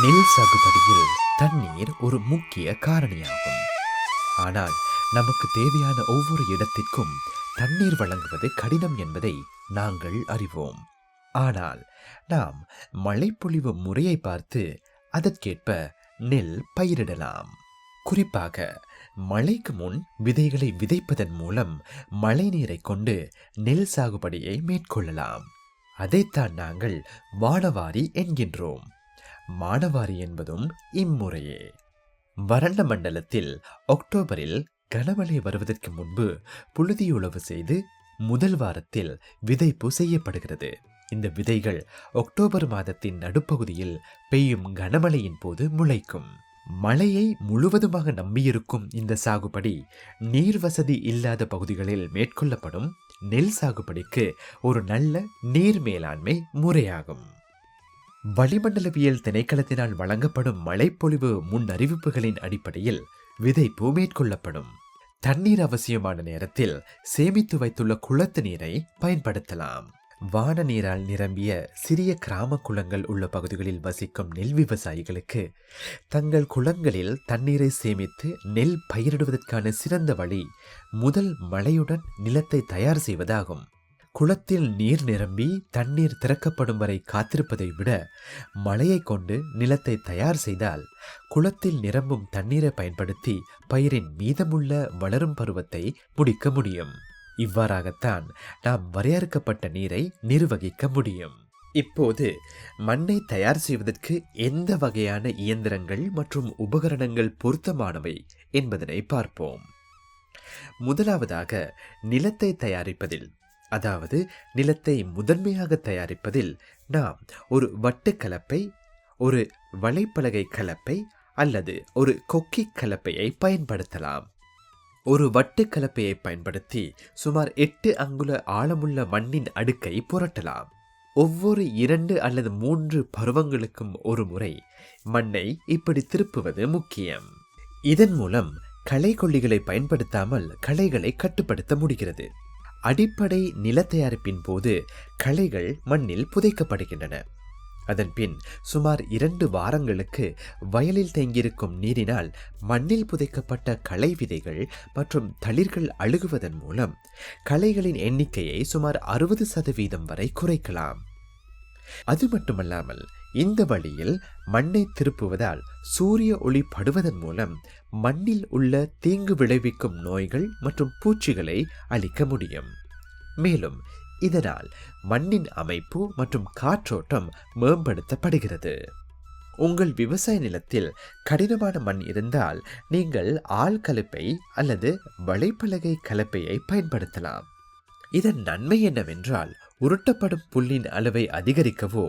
நெல் சாகுபடியில் தண்ணீர் ஒரு முக்கிய காரணியாகும். ஆனால் நமக்கு தேவையான ஒவ்வொரு இடத்திற்கும் தண்ணீர் வழங்குவது கடினம் என்பதை நாங்கள் அறிவோம். ஆனால் நாம் மழைப்பொழிவு முறையை பார்த்து அதற்கேற்ப நெல் பயிரிடலாம். குறிப்பாக மழைக்கு முன் விதைகளை விதைப்பதன் மூலம் மழை நீரை கொண்டு நெல் சாகுபடியை மேற்கொள்ளலாம். அதைத்தான் நாங்கள் மானவாரி என்கின்றோம். மானவாரி என்பதும் இம்முறையே. வறண்ட மண்டலத்தில் அக்டோபரில் கனமழை வருவதற்கு முன்பு புழுதியுழவு செய்து முதல் வாரத்தில் விதைப்பு செய்யப்படுகிறது. இந்த விதைகள் அக்டோபர் மாதத்தின் நடுப்பகுதியில் பெய்யும் கனமழையின் போது முளைக்கும். மழையை முழுவதுமாக நம்பியிருக்கும் இந்த சாகுபடி நீர் வசதி இல்லாத பகுதிகளில் மேற்கொள்ளப்படும் நெல் சாகுபடிக்கு ஒரு நல்ல நீர் மேலாண்மை முறையாகும். வளிமண்டலவியல் திணைக்களத்தினால் வழங்கப்படும் மழைப்பொழிவு முன்னறிவிப்புகளின் அடிப்படையில் விதைப்பு மேற்கொள்ளப்படும். தண்ணீர் அவசியமான நேரத்தில் சேமித்து வைத்துள்ள குளத்து நீரை பயன்படுத்தலாம். வான நீரால் நிரம்பிய சிறிய கிராம குளங்கள் உள்ள பகுதிகளில் வசிக்கும் நெல் விவசாயிகளுக்கு தங்கள் குளங்களில் தண்ணீரை சேமித்து நெல் பயிரிடுவதற்கான சிறந்த வழி முதல் மழையுடன் நிலத்தை தயார் செய்வதாகும். குளத்தில் நீர் நிரம்பி தண்ணீர் திறக்கப்படும் வரை காத்திருப்பதை விட மழையை கொண்டு நிலத்தை தயார் செய்தால் குளத்தில் நிரம்பும் தண்ணீரை பயன்படுத்தி பயிரின் மீதமுள்ள வளரும் பருவத்தை முடிக்க முடியும். இவ்வாறாகத்தான் நாம் வரையறுக்கப்பட்ட நீரை நிர்வகிக்க முடியும். இப்போது மண்ணை தயார் செய்வதற்கு எந்த வகையான இயந்திரங்கள் மற்றும் உபகரணங்கள் பொருத்தமானவை என்பதனை பார்ப்போம். முதலாவதாக நிலத்தை தயாரிப்பதில், அதாவது நிலத்தை முதன்மையாக தயாரிப்பதில் நாம் ஒரு வட்டு கலப்பை, ஒரு வலைப்பலகை கலப்பை அல்லது ஒரு கொக்கி கலப்பையை பயன்படுத்தலாம். ஒரு வட்டு கலப்பையை பயன்படுத்தி சுமார் 8 அங்குல ஆழமுள்ள மண்ணின் அடுக்கை புரட்டலாம். ஒவ்வொரு 2 அல்லது 3 பருவங்களுக்கும் ஒரு முறை மண்ணை இப்படி திருப்புவது முக்கியம். இதன் மூலம் களை கொல்லிகளை பயன்படுத்தாமல் களைகளை கட்டுப்படுத்த முடிகிறது. அடிப்படை நில தயாரிப்பின் போது களைகள் மண்ணில் புதைக்கப்படுகின்றன. அதன்பின் சுமார் 2 வாரங்களுக்கு வயலில் தேங்கியிருக்கும் நீரினால் மண்ணில் புதைக்கப்பட்ட களை விதைகள் மற்றும் தளிர்கள் அழுகுவதன் மூலம் களைகளின் எண்ணிக்கையை சுமார் 60% வரை குறைக்கலாம். அது மட்டுமல்லாமல் இந்த வழியில் மண்ணை திருப்புவதால் சூரிய ஒளி படுவதன் மூலம் மண்ணில் உள்ள தீங்கு விளைவிக்கும் நோய்கள் மற்றும் பூச்சிகளை அழிக்க முடியும். மேலும் இதனால் மண்ணின் அமைப்பு மற்றும் காற்றோட்டம் மேம்படுத்தப்படுகிறது. உங்கள் விவசாய நிலத்தில் கடினமான மண் இருந்தால் நீங்கள் ஆள் கலப்பை அல்லது வலைப்பலகை கலப்பையை பயன்படுத்தலாம். இதன் நன்மை என்னவென்றால் உருட்டப்படும் புல்லின் அளவை அதிகரிக்கவோ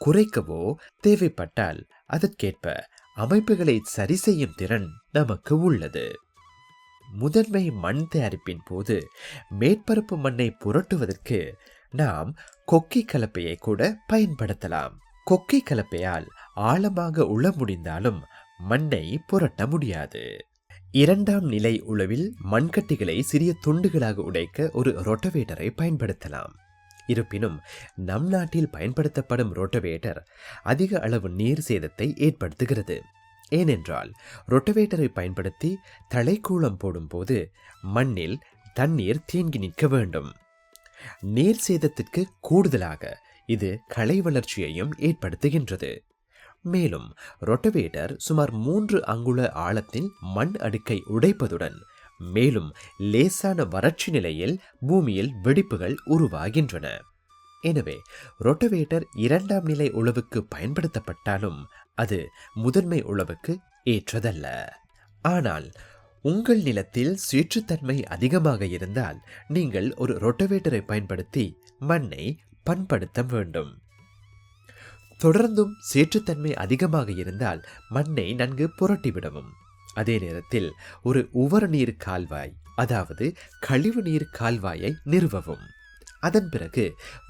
குறைக்கவோ தேவைப்பட்டால் அதற்கேற்ப அமைப்புகளை சரி செய்யும் திறன் நமக்கு உள்ளது. முதன்மை மண் தயாரிப்பின் போது மேற்பரப்பு மண்ணை புரட்டுவதற்கு நாம் கொக்கி கலப்பையை கூட பயன்படுத்தலாம். கொக்கி கலப்பையால் ஆழமாக உழ முடிந்தாலும் மண்ணை புரட்ட முடியாது. 2ஆம் நிலை உழவில் மண்கட்டிகளை சிறிய துண்டுகளாக உடைக்க ஒரு ரொட்டவேட்டரை பயன்படுத்தலாம். இருப்பினும் நம் நாட்டில் பயன்படுத்தப்படும் ரொட்டவேட்டர் அதிக அளவு நீர் சேதத்தை ஏற்படுத்துகிறது. ஏனென்றால் ரொட்டவேட்டரை பயன்படுத்தி தழைக்கூளம் போடும்போது மண்ணில் தண்ணீர் தேங்கி நிற்க வேண்டும். நீர் சேதத்திற்கு கூடுதலாக இது களை வளர்ச்சியையும் ஏற்படுத்துகின்றது. மேலும் ரொட்டவேட்டர் சுமார் 3 அங்குல ஆழத்தில் மண் அடுக்கை உடைப்பதுடன் மேலும் லேசான வறட்சி நிலையில் பூமியில் வெடிப்புகள் உருவாகின்றன. எனவே ரொட்டவேட்டர் 2ஆம் நிலை உழவுக்கு பயன்படுத்தப்பட்டாலும் அது முதன்மை உழவுக்கு ஏற்றதல்ல. ஆனால் உங்கள் நிலத்தில் சேற்றுத்தன்மை அதிகமாக இருந்தால் நீங்கள் ஒரு ரொட்டவேட்டரை பயன்படுத்தி மண்ணை பண்படுத்த வேண்டும். தொடர்ந்தும் சேற்றுத்தன்மை அதிகமாக இருந்தால் மண்ணை நன்கு புரட்டிவிடவும். அதே நேரத்தில் ஒரு உவர் நீர் கால்வாய், அதாவது கழிவு நீர் கால்வாயை நிறுவவும். அதன் பிறகு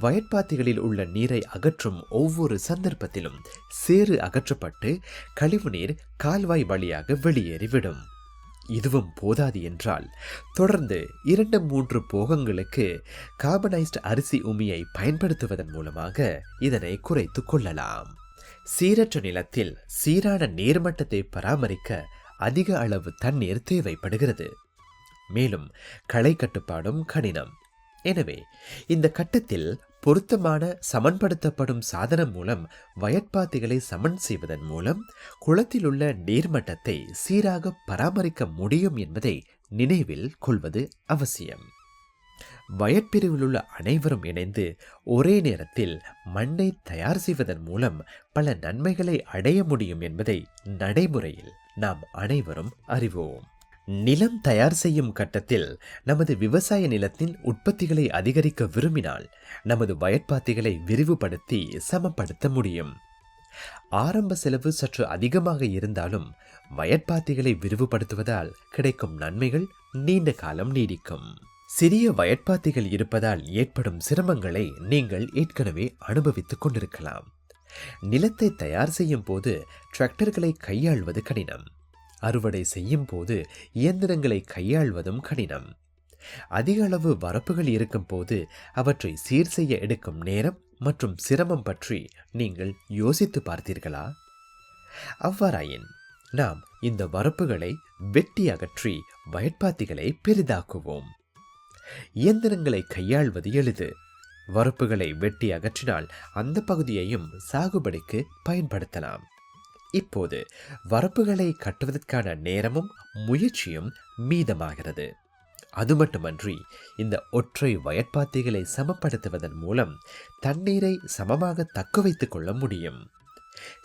வயற்பாத்திகளில் உள்ள நீரை அகற்றும் ஒவ்வொரு சந்தர்ப்பத்திலும் சேறு அகற்றப்பட்டு கழிவு நீர் கால்வாய் வழியாக வெளியேறிவிடும். இதுவும் போதாது என்றால் தொடர்ந்து 2-3 போகங்களுக்கு கார்பனைஸ்ட் அரிசி உமியை பயன்படுத்துவதன் மூலமாக இதனை குறைத்து கொள்ளலாம். சீரற்ற நிலத்தில் சீரான நீர்மட்டத்தை பராமரிக்க அதிக அளவு தண்ணீர் தேவைப்படுகிறது. மேலும் களை கட்டுப்பாடும் கடினம். எனவே இந்த கட்டத்தில் பொருத்தமான சமன்படுத்தப்படும் சாதனம் மூலம் வயற்பாத்திகளை சமன் செய்வதன் மூலம் குளத்தில் உள்ள நீர்மட்டத்தை சீராக பராமரிக்க முடியும் என்பதை நினைவில் கொள்வது அவசியம். வயற்பிரிவில் உள்ள அனைவரும் இணைந்து ஒரே நேரத்தில் மண்ணை தயார் செய்வதன் மூலம் பல நன்மைகளை அடைய முடியும் என்பதை நடைமுறையில் நாம் அனைவரும் அறிவோம். நிலம் தயார் செய்யும் கட்டத்தில் நமது விவசாய நிலத்தின் உற்பத்திகளை அதிகரிக்க விரும்பினால் நமது வயற்பாத்திகளை விரிவுபடுத்தி சமப்படுத்த முடியும். ஆரம்ப செலவு சற்று அதிகமாக இருந்தாலும் வயற்பாத்திகளை விரிவுபடுத்துவதால் கிடைக்கும் நன்மைகள் நீண்ட காலம் நீடிக்கும். சிறிய வயற்பாத்திகள் இருப்பதால் ஏற்படும் சிரமங்களை நீங்கள் ஏற்கனவே அனுபவித்துக் கொண்டிருக்கலாம். நிலத்தை தயார் செய்யும் போது டிராக்டர்களை கையாள்வது கடினம். அறுவடை செய்யும் போது இயந்திரங்களை கையாள்வதும் கடினம். அதிக அளவு வரப்புகள் இருக்கும் போது அவற்றை சீர் செய்ய எடுக்கும் நேரம் மற்றும் சிரமம் பற்றி நீங்கள் யோசித்து பார்த்தீர்களா? அவ்வாறாயின் நாம் இந்த வரப்புகளை வெட்டி அகற்றி வயற்பாத்திகளை பெரிதாக்குவோம். இயந்திரங்களை கையாள்வது எளிது. வரப்புகளை வெட்டி அகற்றினால் அந்த பகுதியையும் சாகுபடிக்கு பயன்படுத்தலாம். இப்போது வரப்புகளை கட்டுவதற்கான நேரமும் முயற்சியும் மீதமாகிறது. அது மட்டுமன்றி இந்த ஒற்றை வயற்பாத்திகளை சமப்படுத்துவதன் மூலம் தண்ணீரை சமமாக தக்க வைத்துக் கொள்ள முடியும்.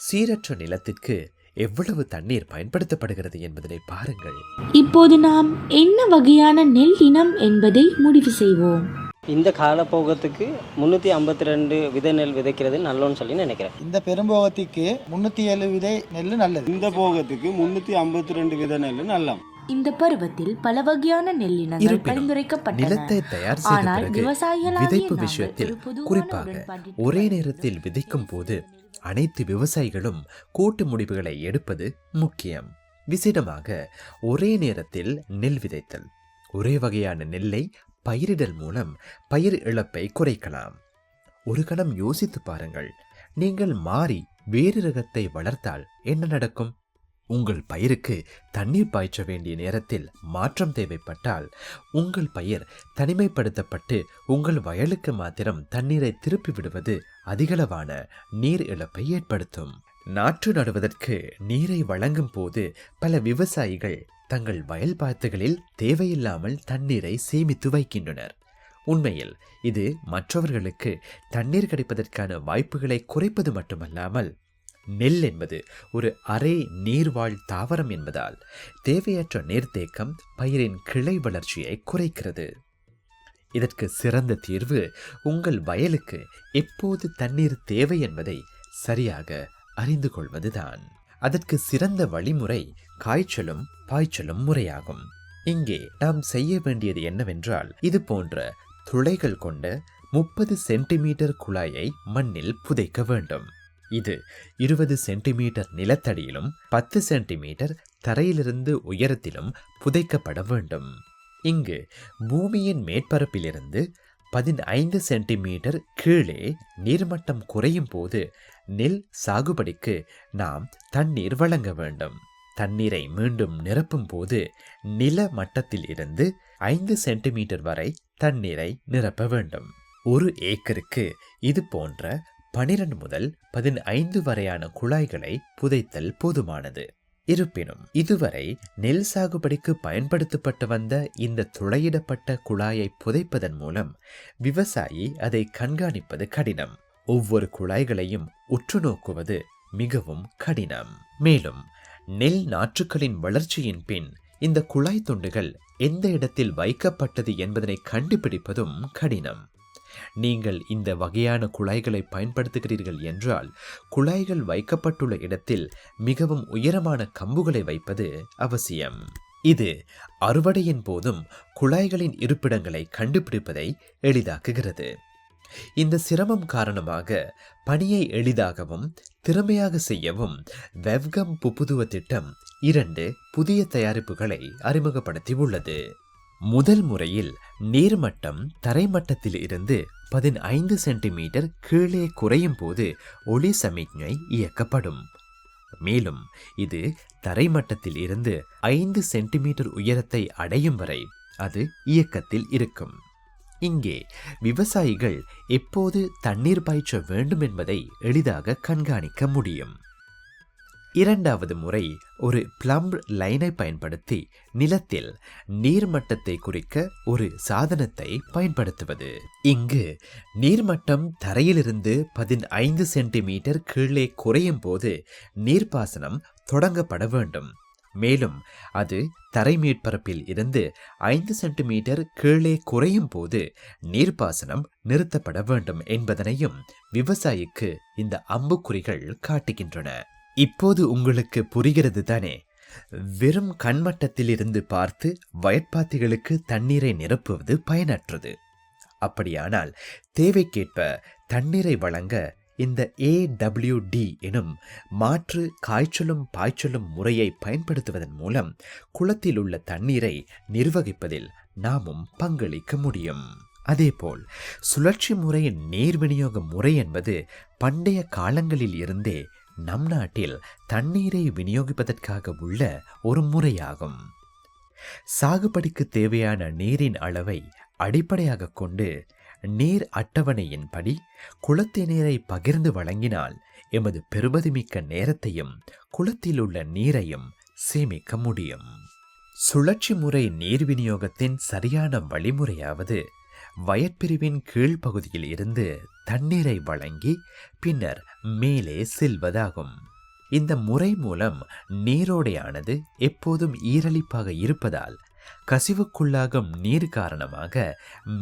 சீரற்ற நிலத்திற்கு எவ்வளவு தண்ணீர் பயன்படுத்தப்படுகிறது என்பதனை பாருங்கள். இப்போது நாம் என்ன வகையான நெல் இனம் என்பதை முடிவு செய்வோம். இந்த காலப்போகத்துக்கு 352 விதை நெல் விதைக்கிறது நல்லோன்னு சொல்லி நினைக்கிறேன். இந்த பெரும்போகத்துக்கு 307 விதை நெல் நல்லது. இந்த போகத்துக்கு 352 விதை நெல் நல்ல. இந்த பருவத்தில் பல வகையான நெல்லினங்கள் பரிந்துரைக்கப்பட்டன. நிலத்தை தயார் செய்த பிறகு விதைப்பு விஷயத்தில் குறிப்பாக ஒரே நேரத்தில் விதைக்கும் போது அனைத்து விவசாயிகளும் கூட்டு முடிவுகளை எடுப்பது முக்கியம். விசேடமாக ஒரே நேரத்தில் நெல் விதைத்தல், ஒரே வகையான நெல்லை பயிரிடல் மூலம் பயிர் இழப்பை குறைக்கலாம். ஒரு கணம் யோசித்து பாருங்கள். நீங்கள் மாறி வேறு ரகத்தை வளர்த்தால் என்ன நடக்கும்? உங்கள் பயிருக்கு தண்ணீர் பாய்ச்ச வேண்டிய நேரத்தில் மாற்றம் தேவைப்பட்டால் உங்கள் பயிர் தனிமைப்படுத்தப்பட்டு உங்கள் வயலுக்கு மாத்திரம் தண்ணீரை திருப்பி விடுவது அதிகளவான நீர் இழப்பை ஏற்படுத்தும். நாற்று நடுவதற்கு நீரை வழங்கும் போது பல விவசாயிகள் தங்கள் வயல் பாத்துகளில் தேவையில்லாமல் தண்ணீரை சேமித்து வைக்கின்றனர். உண்மையில் இது மற்றவர்களுக்கு தண்ணீர் கிடைப்பதற்கான வாய்ப்புகளை குறைப்பது மட்டுமல்லாமல் நெல் என்பது ஒரு அரை நீர்வாழ் தாவரம் என்பதால் தேவையற்ற நீர்த்தேக்கம் பயிரின் கிளை வளர்ச்சியை குறைக்கிறது. இதற்கு சிறந்த தீர்வு உங்கள் வயலுக்கு எப்போது தண்ணீர் தேவை என்பதை சரியாக அறிந்து கொள்வதுதான். அதற்கு சிறந்த வழிமுறை காய்ச்சலும் பாய்ச்சலும் முறையாகும். இங்கே நாம் செய்ய வேண்டியது என்னவென்றால், இது போன்ற துளைகள் கொண்ட 30 சென்டிமீட்டர் குழாயை மண்ணில் புதைக்க வேண்டும். இது 20 சென்டிமீட்டர் நிலத்தடியிலும் 10 சென்டிமீட்டர் தரையிலிருந்து உயரத்திலும் புதைக்கப்பட வேண்டும். இங்கு பூமியின் மேற்பரப்பிலிருந்து 15 சென்டிமீட்டர் கீழே நீர்மட்டம் குறையும் போது நெல் சாகுபடிக்கு நாம் தண்ணீர் வழங்க வேண்டும். தண்ணீரை மீண்டும் நிரப்பும் போது நில மட்டத்தில் இருந்து 5 சென்டிமீட்டர் வரை தண்ணீரை நிரப்ப வேண்டும். 1 ஏக்கருக்கு இது போன்ற 12 முதல் 15 வரையான குழாய்களை புதைத்தல் போதுமானது. இருப்பினும் இதுவரை நெல் சாகுபடிக்கு பயன்படுத்தப்பட்டு வந்த இந்த துளையிடப்பட்ட குழாயை புதைப்பதன் மூலம் விவசாயி அதை கண்காணிப்பது கடினம். ஒவ்வொரு குழாய்களையும் உற்று நோக்குவது மிகவும் கடினம். மேலும் நெல் நாற்றுக்களின் வளர்ச்சியின் பின் இந்த குழாய் துண்டுகள் எந்த இடத்தில் வைக்கப்பட்டது என்பதனை கண்டுபிடிப்பதும் கடினம். நீங்கள் இந்த வகையான குழாய்களை பயன்படுத்துகிறீர்கள் என்றால் குழாய்கள் வைக்கப்பட்டுள்ள இடத்தில் மிகவும் உயரமான கம்புகளை வைப்பது அவசியம். இது அறுவடையின் போதும் குழாய்களின் இருப்பிடங்களை கண்டுபிடிப்பதை எளிதாக்குகிறது. இந்த சிரமம் காரணமாக பணியை எளிதாகவும் திறமையாக செய்யவும் வெவ்கம் புப்புதுவ திட்டம் 2 புதிய தயாரிப்புகளை அறிமுகப்படுத்தி உள்ளது. முதல் முறையில் நீர்மட்டம் தரைமட்டத்தில் இருந்து 15 சென்டிமீட்டர் கீழே குறையும் போது ஒளி சமிக்ஞை இயக்கப்படும். மேலும் இது தரைமட்டத்தில் இருந்து 5 சென்டிமீட்டர் உயரத்தை அடையும் வரை அது இயக்கத்தில் இருக்கும். இங்கே விவசாயிகள் எப்போது தண்ணீர் பாய்ச்ச வேண்டும் என்பதை எளிதாக கண்காணிக்க முடியும். இரண்டாவது முறை ஒரு பிளம்ப் லைனை பயன்படுத்தி நிலத்தில் நீர்மட்டத்தை குறிக்க ஒரு சாதனத்தை பயன்படுத்துவது. இங்கு நீர்மட்டம் தரையிலிருந்து 15 சென்டிமீட்டர் கீழே குறையும் போது நீர்ப்பாசனம் தொடங்கப்பட வேண்டும். மேலும் அது தரை மேற்பரப்பில் இருந்து 5 சென்டிமீட்டர் கீழே குறையும் போது நீர்ப்பாசனம் நிறுத்தப்பட வேண்டும் என்பதனையும் விவசாயிக்கு இந்த அம்புக்குறிகள் காட்டுகின்றன. இப்போது உங்களுக்கு புரிகிறது தானே? வெறும் கண்மட்டத்தில் இருந்து பார்த்து வயற்பாத்திகளுக்கு தண்ணீரை நிரப்புவது பயனற்றது. அப்படியானால் தேவைக்கேற்ப தண்ணீரை வழங்க இந்த AWD எனும் மாற்று காய்ச்சலும் பாய்ச்சலும் முறையை பயன்படுத்துவதன் மூலம் குளத்தில் உள்ள தண்ணீரை நிர்வகிப்பதில் நாமும் பங்களிக்க முடியும். அதேபோல் சுழற்சி முறையின் நீர் விநியோக முறை என்பது பண்டைய காலங்களில் இருந்தே நம் நாட்டில் தண்ணீரை விநியோகிப்பதற்காக உள்ள ஒரு முறையாகும். சாகுபடிக்கு தேவையான நீரின் அளவை அடிப்படையாக கொண்டு நீர் அட்டவணையின்படி குளத்து நீரை பகிர்ந்து வழங்கினால் எமது பெருமதிமிக்க நேரத்தையும் குளத்தில் உள்ள நீரையும் சேமிக்க முடியும். சுழற்சி முறை நீர் விநியோகத்தின் சரியான வழிமுறையாவது வயற்பிரிவின் கீழ்ப்பகுதியில் இருந்து தண்ணீரை வழங்கி பின்னர் மேலே செல்வதாகும். இந்த முறை மூலம் நீரோடையானது எப்போதும் ஈரலிப்பாக இருப்பதால் கசிவுக்குள்ளாகும் நீர் காரணமாக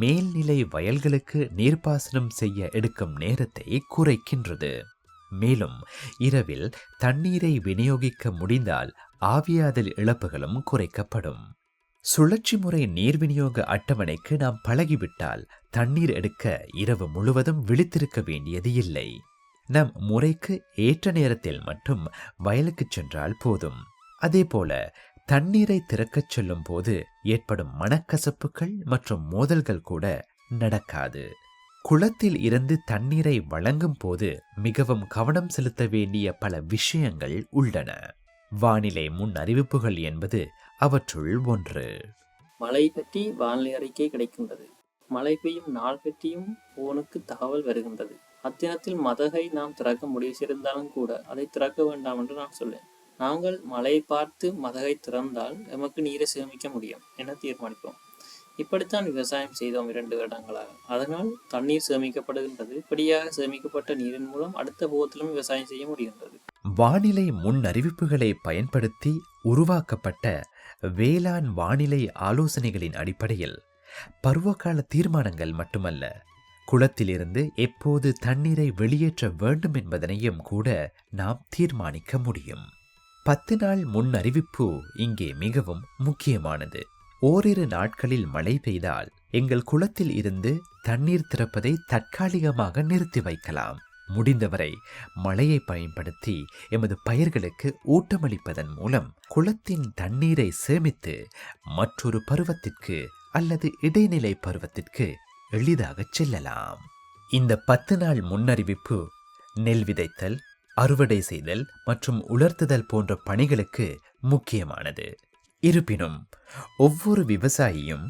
மேல்நிலை வயல்களுக்கு நீர்ப்பாசனம் செய்ய எடுக்கும் நேரத்தை குறைக்கின்றது. மேலும் இரவில் தண்ணீரை விநியோகிக்க முடிந்தால் ஆவியாதல் இழப்புகளும் குறைக்கப்படும். சுழற்சி முறை நீர் விநியோக அட்டவணைக்கு நாம் பழகிவிட்டால் தண்ணீர் எடுக்க இரவு முழுவதும் விழித்திருக்க வேண்டியது இல்லை. நம் முறைக்கு ஏற்ற நேரத்தில் மட்டும் வயலுக்கு சென்றால் போதும். அதேபோல தண்ணீரை திறக்கச் செல்லும் போது ஏற்படும் மனக்கசப்புகள் மற்றும் மோதல்கள் கூட நடக்காது. குளத்தில் இருந்து தண்ணீரை வழங்கும் போது மிகவும் கவனம் செலுத்த வேண்டிய பல விஷயங்கள் உள்ளன. வானிலை முன் அறிவிப்புகள் என்பது அவற்றுள் ஒன்று. மழை பற்றி வானிலை அறிக்கை கிடைக்கின்றது. மழை பெய்யும் நாள் பற்றியும் போனுக்கு தகவல் வருகின்றது. அத்தினத்தில் மதகை நாம் திறக்க முடிவு செய்திருந்தாலும் கூட அதை திறக்க வேண்டாம் என்று நான் சொல்லேன். நாங்கள் மழையை பார்த்து மதகை திறந்தால் எமக்கு நீரை சேமிக்க முடியும் என தீர்மானிப்போம். இப்படித்தான் விவசாயம் செய்தோம் 2 வருடங்களாக. அதனால் தண்ணீர் சேமிக்கப்படுகின்றது. இப்படியாக சேமிக்கப்பட்ட நீரின் மூலம் அடுத்த போகத்திலும் விவசாயம் செய்ய முடிகின்றது. வானிலை முன் அறிவிப்புகளை பயன்படுத்தி உருவாக்கப்பட்ட வேளாண் வானிலை ஆலோசனைகளின் அடிப்படையில் பருவகால தீர்மானங்கள் மட்டுமல்ல, குளத்திலிருந்து எப்போது தண்ணீரை வெளியேற்ற வேண்டும் என்பதனையும் கூட நாம் தீர்மானிக்க முடியும். 10 நாள் முன் அறிவிப்பு இங்கே மிகவும் முக்கியமானது. ஓரிரு நாட்களில் மழை பெய்தால் எங்கள் குளத்தில் இருந்து தண்ணீர் திறப்பதை தற்காலிகமாக நிறுத்தி வைக்கலாம். முடிந்தவரை மழையை பயன்படுத்தி எமது பயிர்களுக்கு ஊட்டமளிப்பதன் மூலம் குளத்தின் தண்ணீரை சேமித்து மற்றொரு பருவத்திற்கு அல்லது இடைநிலை பருவத்திற்கு எளிதாக செல்லலாம். இந்த 10 நாள் முன்னறிவிப்பு நெல் விதைத்தல், அறுவடை செய்தல் மற்றும் உலர்த்துதல் போன்ற பணிகளுக்கு முக்கியமானது. இருப்பினும் ஒவ்வொரு விவசாயியும்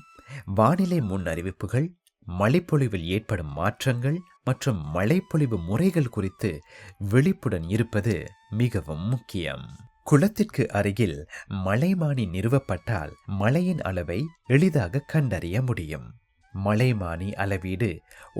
வானிலை முன் அறிவிப்புகள், மழைப்பொழிவில் ஏற்படும் மாற்றங்கள் மற்றும் மழைப்பொழிவு முறைகள் குறித்து விழிப்புடன் இருப்பது மிகவும் முக்கியம். குளத்திற்கு அருகில் மழைமானி நிறுவப்பட்டால் மழையின் அளவை எளிதாக கண்டறிய முடியும். மழைமானி அளவீடு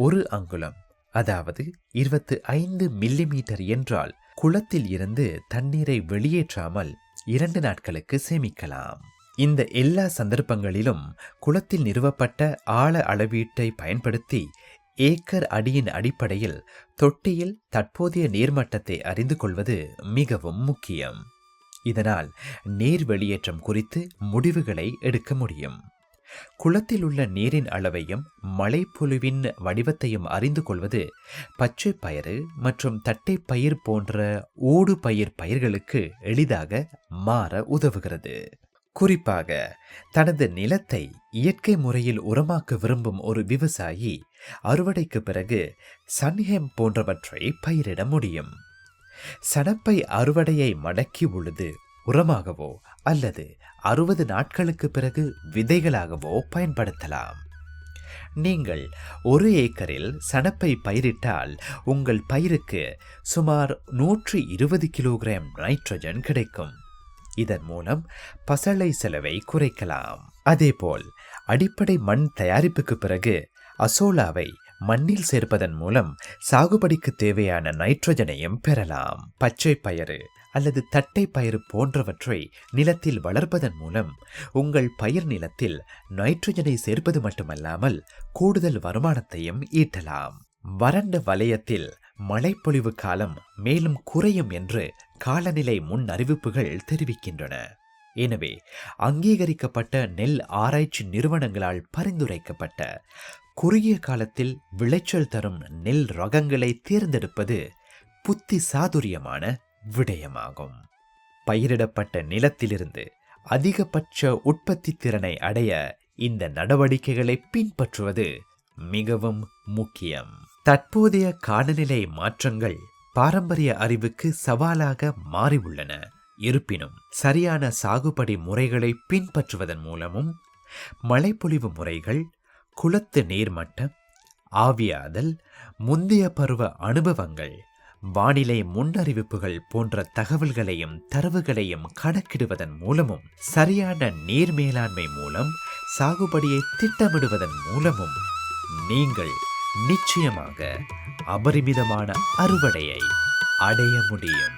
1 அங்குலம், அதாவது 25 மில்லிமீட்டர் என்றால் குளத்தில் இருந்து தண்ணீரை வெளியேற்றாமல் 2 நாட்களுக்கு சேமிக்கலாம். இந்த எல்லா சந்தர்ப்பங்களிலும் குளத்தில் நிறுவப்பட்ட ஆழ அளவீட்டை பயன்படுத்தி ஏக்கர் அடியின் அடிப்படையில் தொட்டியில் தற்போதைய நீர்மட்டத்தை அறிந்து கொள்வது மிகவும் முக்கியம். இதனால் நீர் வெளியேற்றம் குறித்து முடிவுகளை எடுக்க முடியும். குளத்தில் உள்ள நீரின் அளவையும் மழைப்பொழிவின் வடிவத்தையும் அறிந்து கொள்வது பச்சை பயிறு மற்றும் தட்டை பயிர் போன்ற ஊடு பயிர்களுக்கு எளிதாக மாற உதவுகிறது. குறிப்பாக தனது நிலத்தை இயற்கை முறையில் உரமாக்க விரும்பும் ஒரு விவசாயி அறுவடைக்கு பிறகு சன்ஹெம் போன்றவற்றை பயிரிட முடியும். சணப்பை அறுவடையை மடக்கி உழுது உரமாகவோ அல்லது 60 நாட்களுக்கு பிறகு விதைகளாகவோ பயன்படுத்தலாம். நீங்கள் 1 ஏக்கரில் சணப்பை பயிரிட்டால் உங்கள் பயிருக்கு சுமார் 120 கிலோகிராம் நைட்ரஜன் கிடைக்கும். இதன் மூலம் பசளை செலவை குறைக்கலாம். அதேபோல் அடிப்படை மண் தயாரிப்புக்கு பிறகு அசோலாவை மண்ணில் சேர்ப்பதன் மூலம் சாகுபடிக்கு தேவையான நைட்ரஜனையும் பெறலாம். பச்சை பயிறு அல்லது தட்டை பயிறு போன்றவற்றை நிலத்தில் வளர்ப்பதன் மூலம் உங்கள் பயிர் நிலத்தில் நைட்ரஜனை சேர்ப்பது மட்டுமல்லாமல் கூடுதல் வருமானத்தையும் ஈட்டலாம். வறண்ட வலயத்தில் மழைப்பொழிவு காலம் மேலும் குறையும் என்று காலநிலை முன் அறிவிப்புகள் தெரிவிக்கின்றன. எனவே அங்கீகரிக்கப்பட்ட நெல் ஆராய்ச்சி நிறுவனங்களால் பரிந்துரைக்கப்பட்ட குறுகிய காலத்தில் விளைச்சல் தரும் நெல் ரகங்களை தேர்ந்தெடுப்பது புத்தி சாதுரியமான விடயமாகும். பயிரிடப்பட்ட நிலத்திலிருந்து அதிகபட்ச உற்பத்தி திறனை அடைய இந்த நடவடிக்கைகளை பின்பற்றுவது மிகவும் முக்கியம். தற்போதைய காலநிலை மாற்றங்கள் பாரம்பரிய அறிவுக்கு சவாலாக மாறியுள்ளன. இருப்பினும் சரியான சாகுபடி முறைகளை பின்பற்றுவதன் மூலமும் மழைப்பொழிவு முறைகள், குளத்து நீர்மட்டம், ஆவியாதல், முந்தைய பருவ அனுபவங்கள், வானிலை முன்னறிவிப்புகள் போன்ற தகவல்களையும் தரவுகளையும் கணக்கிடுவதன் மூலமும் சரியான நீர் மேலாண்மை மூலம் சாகுபடியை திட்டமிடுவதன் மூலமும் நீங்கள் நிச்சயமாக அபரிமிதமான அறுவடையை அடைய முடியும்.